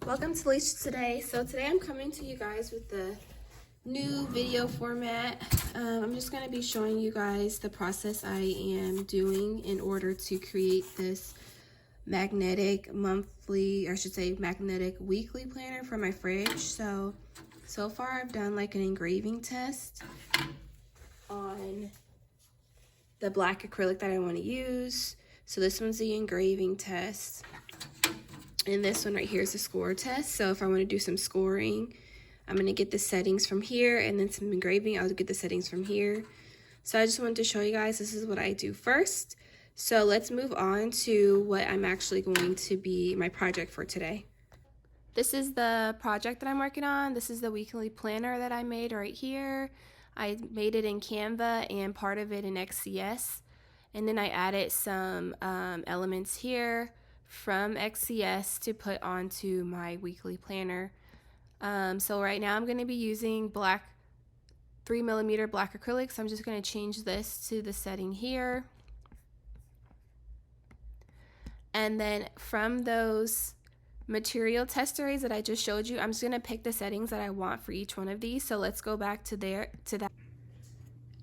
Welcome to LiciaToday. So today I'm coming to you guys with the new video format. I'm just going to be showing you guys the process I am doing in order to create this magnetic monthly, or I should say magnetic weekly planner for my fridge. So far I've done like an engraving test on the black acrylic that I want to use. So this one's the engraving test. And this one right here is the score test. So if I want to do some scoring, I'm going to get the settings from here, and then some engraving, I'll get the settings from here. So I just wanted to show you guys this is what I do first. So let's move on to what I'm actually going to be my project for today. This is the project that I'm working on. This is the weekly planner that I made right here. I made it in Canva and part of it in XCS. And then I added some elements here from XCS to put onto my weekly planner. So right now I'm going to be using 3mm black acrylic, so I'm just going to change this to the setting here. And then from those material test arrays that I just showed you, I'm just going to pick the settings that I want for each one of these. So let's go back to that.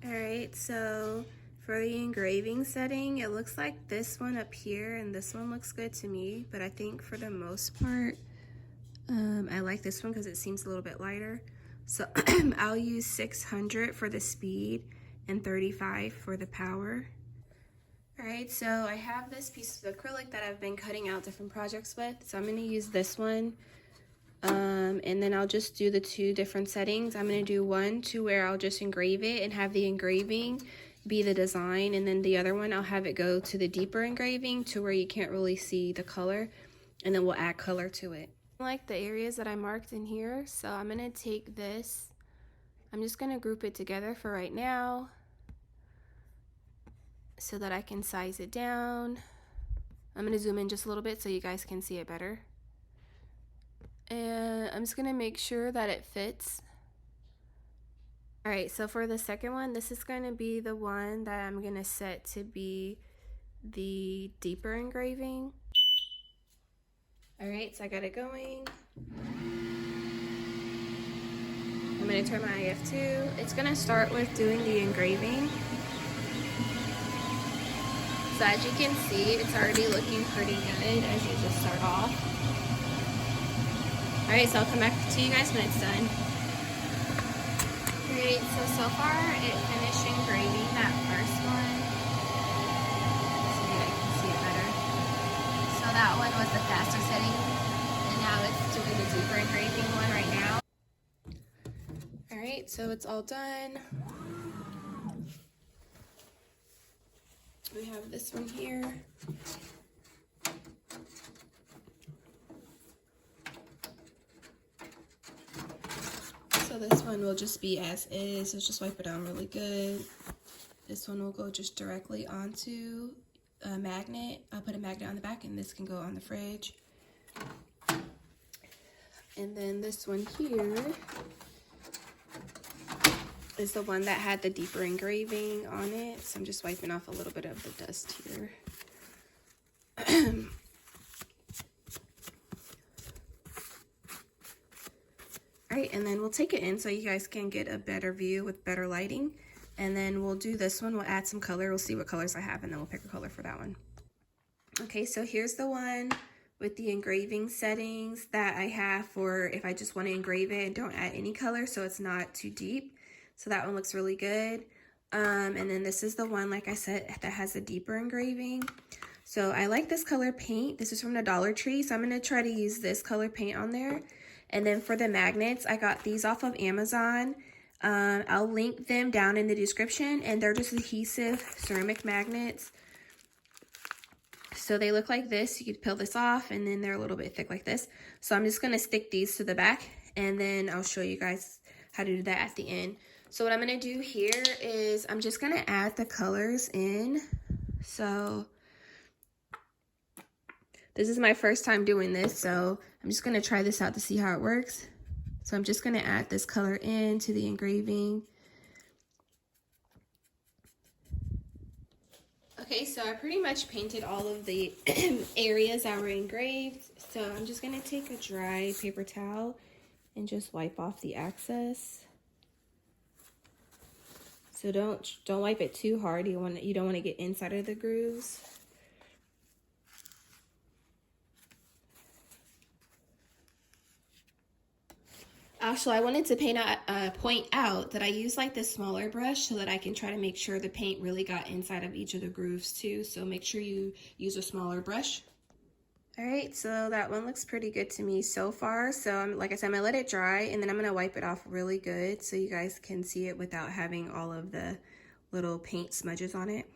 Alright, so for the engraving setting, it looks like this one up here and this one looks good to me, but I think for the most part, I like this one because it seems a little bit lighter. So I'll use 600 for the speed and 35 for the power. Alright, so I have this piece of acrylic that I've been cutting out different projects with, so I'm going to use this one. And then I'll just do the two different settings. I'm going to do one to where I'll just engrave it and have the engraving be the design, and then the other one I'll have it go to the deeper engraving to where you can't really see the color, and then we'll add color to it. I like the areas that I marked in here, so I'm going to take this, I'm just going to group it together for right now so that I can size it down. I'm going to zoom in just a little bit so you guys can see it better. And I'm just going to make sure that it fits. Alright, so for the second one, this is going to be the one that I'm going to set to be the deeper engraving. Alright, so I got it going. I'm going to turn my IF2. It's going to start with doing the engraving. So as you can see, it's already looking pretty good as you just start off. Alright, so I'll come back to you guys when it's done. Alright, so far it finished engraving that first one. So I can see it better. So that one was the faster setting, and now it's doing the deeper engraving one right now. Alright, so it's all done. We have this one here. So this one will just be as is, so just wipe it down really good. This one will go just directly onto a magnet. I'll put a magnet on the back, and this can go on the fridge. And then this one here is the one that had the deeper engraving on it. So I'm just wiping off a little bit of the dust here. Alright, and then we'll take it in so you guys can get a better view with better lighting. And then we'll do this one, we'll add some color, we'll see what colors I have, and then we'll pick a color for that one. Okay, so here's the one with the engraving settings that I have for if I just want to engrave it and don't add any color so it's not too deep. So that one looks really good. And then this is the one, like I said, that has a deeper engraving. So I like this color paint. This is from the Dollar Tree, so I'm going to try to use this color paint on there. And then for the magnets, I got these off of Amazon. I'll link them down in the description, and they're just adhesive ceramic magnets. So they look like this. You could peel this off, and then they're a little bit thick like this. So I'm just going to stick these to the back, and then I'll show you guys how to do that at the end. So what I'm going to do here is I'm just going to add the colors in. So this is my first time doing this, so I'm just going to try this out to see how it works. So I'm just going to add this color into the engraving. Okay, so I pretty much painted all of the areas that were engraved. So I'm just gonna take a dry paper towel and just wipe off the excess. So don't wipe it too hard. You don't want to get inside of the grooves. Actually, I wanted to point out that I use like this smaller brush so that I can try to make sure the paint really got inside of each of the grooves too. So make sure you use a smaller brush. All right, so that one looks pretty good to me so far. So like I said, I'm gonna let it dry and then I'm gonna wipe it off really good so you guys can see it without having all of the little paint smudges on it.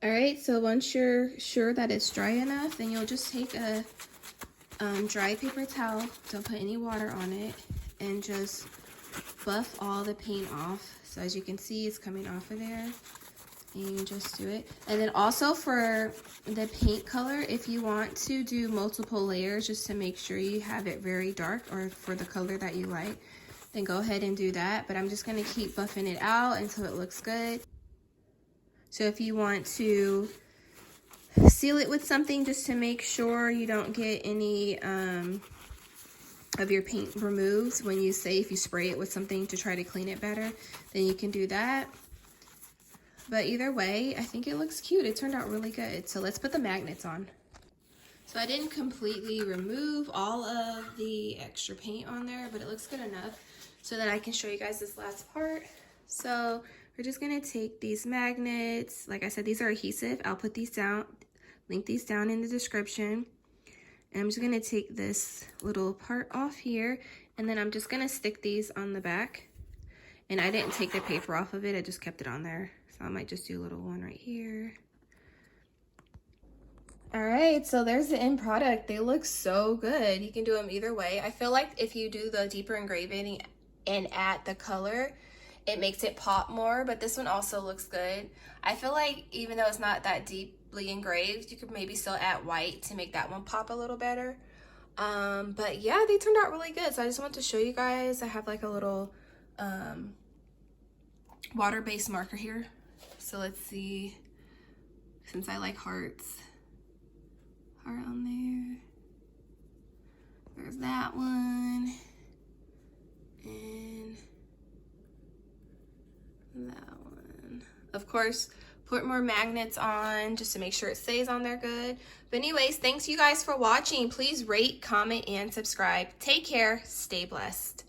All right, so once you're sure that it's dry enough, then you'll just take a dry paper towel, don't put any water on it, and just buff all the paint off. So as you can see, it's coming off of there, and you just do it. And then also for the paint color, if you want to do multiple layers just to make sure you have it very dark or for the color that you like, then go ahead and do that. But I'm just gonna keep buffing it out until it looks good. So if you want to seal it with something just to make sure you don't get any of your paint removed when you if you spray it with something to try to clean it better, then you can do that. But either way, I think it looks cute. It turned out really good. So let's put the magnets on. So I didn't completely remove all of the extra paint on there, but it looks good enough so that I can show you guys this last part. So we're just gonna take these magnets. Like I said, these are adhesive. I'll put these down, link these down in the description. And I'm just gonna take this little part off here, and then I'm just gonna stick these on the back. And I didn't take the paper off of it, I just kept it on there. So I might just do a little one right here. All right, so there's the end product. They look so good. You can do them either way. I feel like if you do the deeper engraving and add the color, it makes it pop more, but this one also looks good. I feel like even though it's not that deeply engraved, you could maybe still add white to make that one pop a little better. But yeah, they turned out really good. So I just wanted to show you guys. I have like a little water-based marker here. So let's see, since I like hearts, heart on there. There's that one. And that one. Of course, put more magnets on just to make sure it stays on there good. But anyways, thanks you guys for watching. Please rate, comment, and subscribe. Take care. Stay blessed.